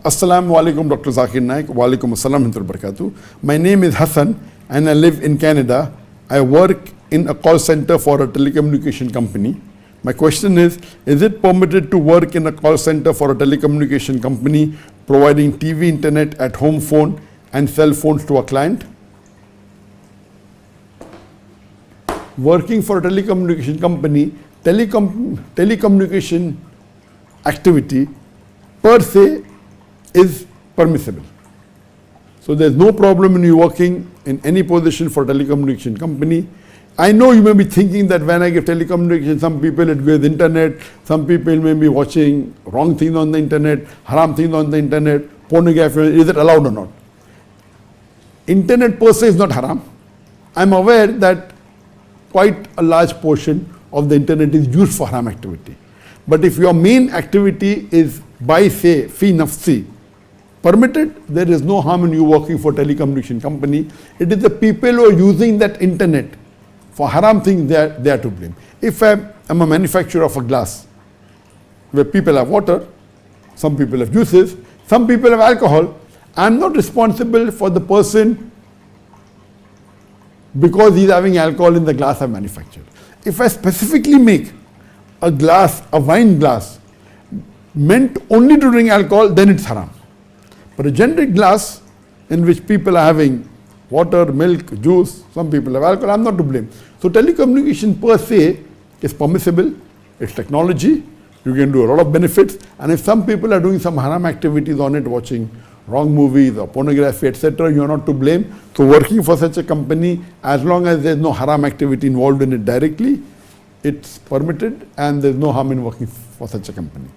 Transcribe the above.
Assalamu alaikum, Dr. Zakir Naik. Wa alaikum assalam wa barakatuh. My name is Hassan and I live in Canada. I work in a call center for a telecommunication company. My question is it permitted to work in a call center for a telecommunication company providing TV, internet, at home phone and cell phones to a client? Working for a telecommunication company, telecommunication activity per se is permissible. So there's no problem in you working in any position for a telecommunication company. I know you may be thinking that when I give telecommunication, some people it goes internet, some people may be watching wrong things on the internet, haram things on the internet, pornography, is it allowed or not? Internet per se is not haram. I'm aware that quite a large portion of the internet is used for haram activity. But if your main activity is by say, fi nafsi, permitted, there is no harm in you working for a telecommunication company. It is the people who are using that internet for haram things they are to blame. If I'm a manufacturer of a glass, where people have water, some people have juices, some people have alcohol, I'm not responsible for the person because he's having alcohol in the glass I've manufactured. If I specifically make a glass, a wine glass, meant only to drink alcohol, then it's haram. But a generic glass in which people are having water, milk, juice, some people have alcohol, I'm not to blame. So telecommunication per se is permissible, it's technology, you can do a lot of benefits, and if some people are doing some haram activities on it, watching wrong movies or pornography, etc., you are not to blame. So working for such a company, as long as there is no haram activity involved in it directly, it's permitted and there is no harm in working for such a company.